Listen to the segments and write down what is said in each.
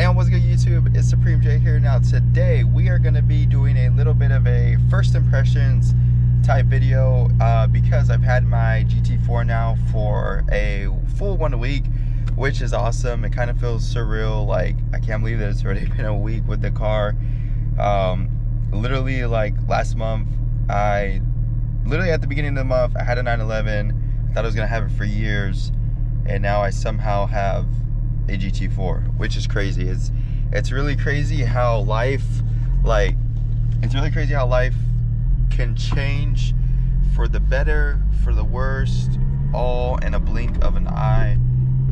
And what's good, YouTube? It's Supreme J here. Now today we are going to be doing a little bit of a first impressions type video because I've had my GT4 now for a full 1 week, which is awesome. It kind of feels surreal. Like, I can't believe that it's already been a week with the car. Literally, like last month, at the beginning of the month, I had a 911. I thought I was going to have it for years, and now I somehow have a GT4, which is crazy. It's really crazy how life, can change for the better, for the worst, all in a blink of an eye.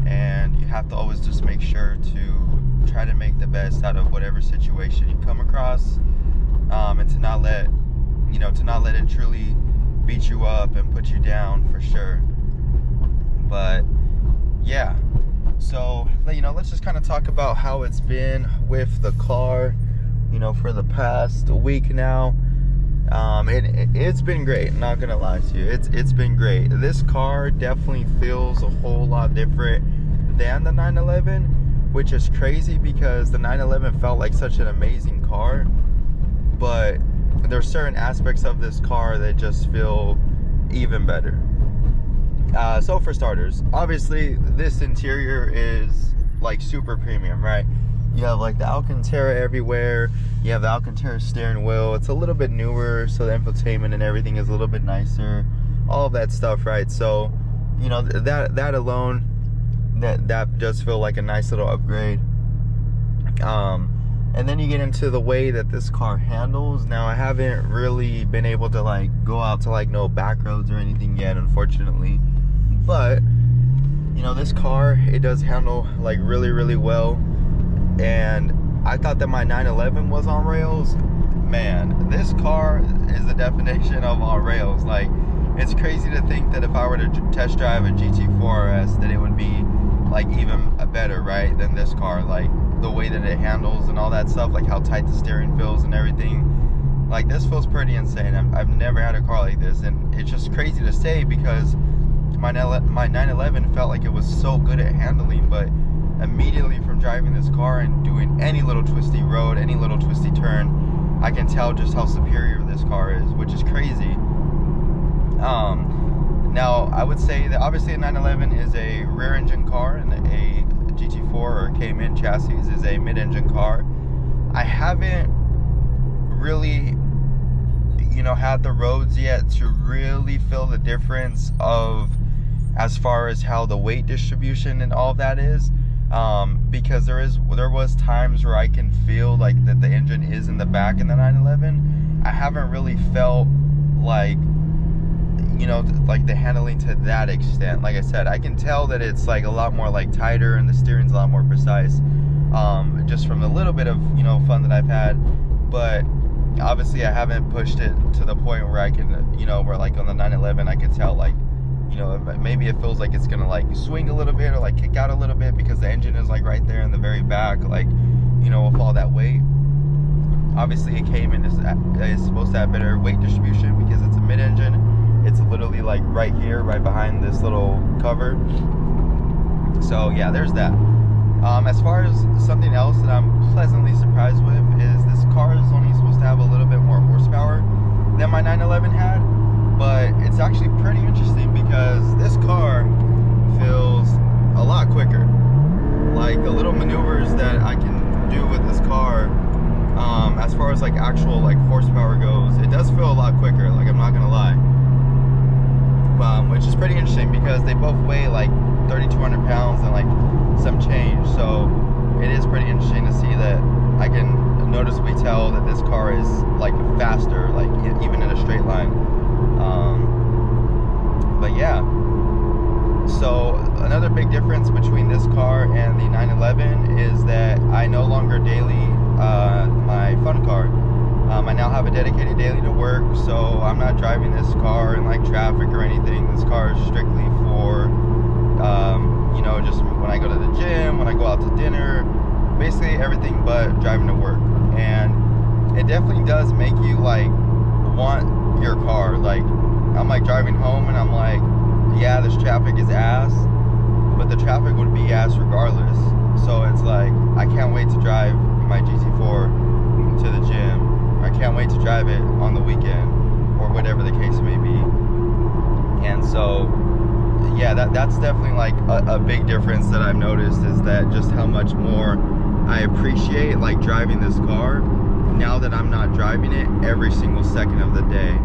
And you have to always just make sure to try to make the best out of whatever situation you come across, and to not let it truly beat you up and put you down, for sure. But yeah, so let's just kind of talk about how it's been with the car, for the past week now. It's been great, I'm not gonna lie to you. It's been great. This car definitely feels a whole lot different than the 911, which is crazy because the 911 felt like such an amazing car, but there's certain aspects of this car that just feel even better. So for starters, obviously this interior is like super premium, right? You have like the Alcantara everywhere. You have the Alcantara steering wheel. It's a little bit newer, so the infotainment and everything is a little bit nicer. All of that stuff, right? So, that alone, that does feel like a nice little upgrade. And then you get into the way that this car handles. Now, I haven't really been able to go out to no back roads or anything yet, unfortunately. But this car, it does handle really, really well. And I thought that my 911 was on rails. Man, this car is the definition of on rails. It's crazy to think that if I were to test drive a GT4 RS, that it would be even better, right, than this car. The way that it handles and all that stuff, how tight the steering feels and everything. This feels pretty insane. I've never had a car like this, and it's just crazy to say because my 911 felt like it was so good at handling, but immediately from driving this car and doing any little twisty road, any little twisty turn, I can tell just how superior this car is, which is crazy. Now I would say that obviously a 911 is a rear engine car, and a GT4 or Cayman chassis is a mid-engine car. I haven't really had the roads yet to really feel the difference of as far as how the weight distribution and all of that is, because there was times where I can feel that the engine is in the back in the 911. I haven't really felt the handling to that extent. Like I said, I can tell that it's a lot more tighter, and the steering's a lot more precise, just from a little bit of fun that I've had. But obviously I haven't pushed it to the point where I can where on the 911 I can tell maybe it feels like it's gonna swing a little bit or kick out a little bit because the engine is right there in the very back, with all that weight. Obviously, a Cayman is supposed to have better weight distribution because it's a mid-engine. It's literally right here, right behind this little cover. So yeah, there's that. As far as something else that I'm pleasantly surprised with is this car is only supposed to have a little bit more horsepower than my 911 had. But it's actually pretty interesting because this car feels a lot quicker. The little maneuvers that I can do with this car, as far as actual horsepower goes, it does feel a lot quicker. I'm not gonna lie. Which is pretty interesting because they both weigh 3,200 pounds and some change. So it is pretty interesting to see that I can noticeably tell that this car is faster, even in a straight line. But yeah, so another big difference between this car and the 911 is that I no longer daily my fun car. I now have a dedicated daily to work, so I'm not driving this car in traffic or anything. This car is strictly for just when I go to the gym, when I go out to dinner, basically everything but driving to work. And it definitely does make you want your car. I'm driving home and I'm yeah, this traffic is ass, but the traffic would be ass regardless. So it's I can't wait to drive that's definitely like a big difference that I've noticed, is that just how much more I appreciate like driving this car now that I'm not driving it every single second of the day.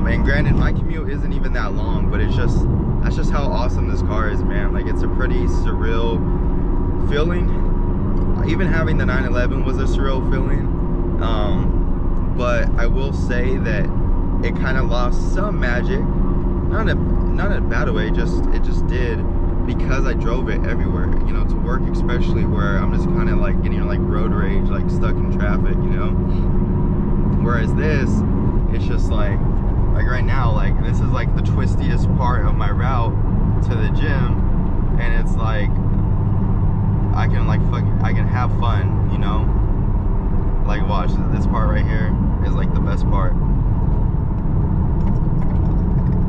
And granted, my commute isn't even that long, but it's just, that's just how awesome this car is, man. Like, it's a pretty surreal feeling. Even having the 911 was a surreal feeling. But I will say that it kind of lost some magic, not in a bad way, it just did, because I drove it everywhere, you know, to work especially, where I'm just kind of like getting like road rage, like stuck in traffic, you know. Whereas this, it's just like right now, like this is like the twistiest part of my route to the gym, and it's like I can have fun, you know. Like, watch, this part right here is like the best part.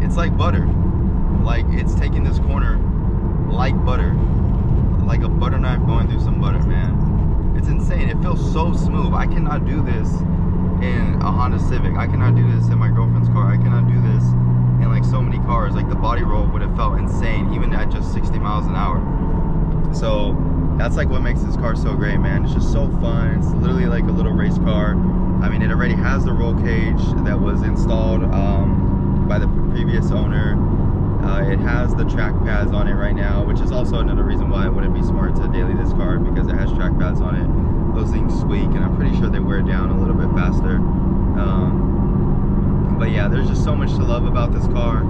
It's like butter. Like, it's taking this corner like butter, like a butter knife going through some butter, man. It's insane. It feels so smooth. I cannot do this in a Honda Civic. I cannot do this in my girlfriend's car. I cannot do this in like so many cars. Like, the body roll would have felt insane even at just 60 miles an hour. So that's like what makes this car so great, man. It's just so fun. It's literally like a little race car. I mean, it already has the roll cage that was installed by the previous owner. It has the track pads on it right now, which is also another reason why it wouldn't be smart to daily this car, because it has track pads on it. Those things squeak, and I'm pretty sure they wear down a little bit faster. But yeah, there's just so much to love about this car,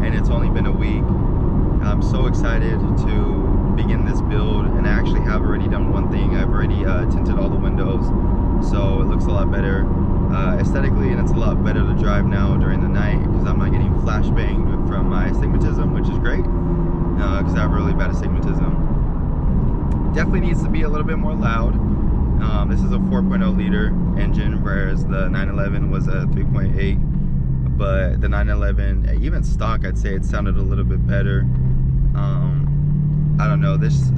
and it's only been a week. I'm so excited to begin this build, and I actually have already done one thing. I've already tinted all the windows, so it looks a lot better aesthetically, and it's a lot better to drive now during the night because I'm not getting flashbanged from my astigmatism, which is great, because I have really bad astigmatism. Definitely needs to be a little bit more loud. This is a 4.0 liter engine, whereas the 911 was a 3.8, but the 911, even stock, I'd say it sounded a little bit better. I don't know, this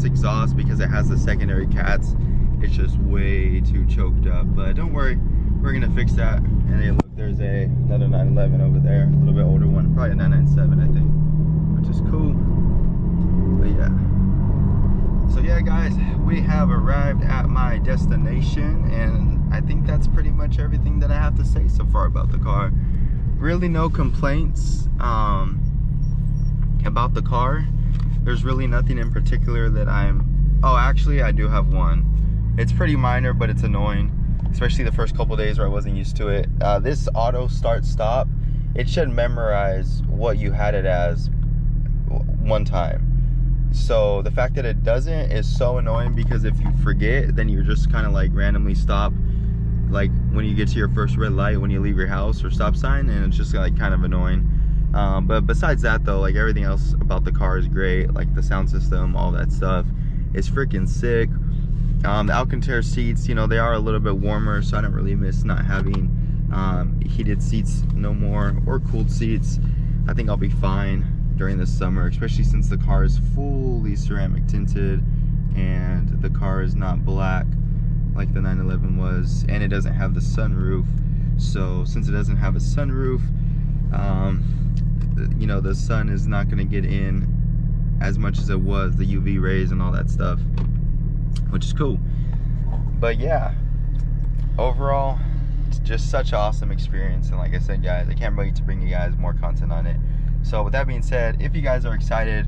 exhaust, because it has the secondary cats, it's just way too choked up, but don't worry, we're gonna fix that. And hey, look, there's another 911 over there, a little bit older one, probably a 997, I think, which is cool. But yeah, so yeah, guys, we have arrived at my destination, and I think that's pretty much everything that I have to say so far about the car. Really no complaints about the car. There's really nothing in particular that oh, actually I do have one. It's pretty minor, but it's annoying, especially the first couple days where I wasn't used to it. This auto start stop, it should memorize what you had it as one time. So the fact that it doesn't is so annoying, because if you forget, then you're just kind of like randomly stop, like when you get to your first red light when you leave your house or stop sign, and it's just like kind of annoying. But besides that though, like everything else about the car is great, like the sound system, all that stuff is freaking sick. The Alcantara seats, you know, they are a little bit warmer, so I don't really miss not having heated seats no more, or cooled seats. I think I'll be fine during the summer, especially since the car is fully ceramic tinted and the car is not black like the 911 was, and it doesn't have the sunroof. So since it doesn't have a sunroof, you know, the sun is not going to get in as much as it was, the UV rays and all that stuff, which is cool. But yeah, overall, it's just such an awesome experience, and like I said, guys, I can't wait to bring you guys more content on it. So with that being said, if you guys are excited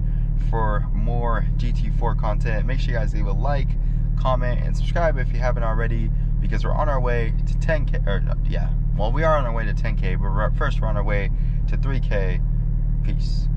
for more GT4 content, make sure you guys leave a like, comment, and subscribe if you haven't already, because we're on our way to 10K, or yeah, well, we are on our way to 10K, but first we're on our way to 3K. Peace.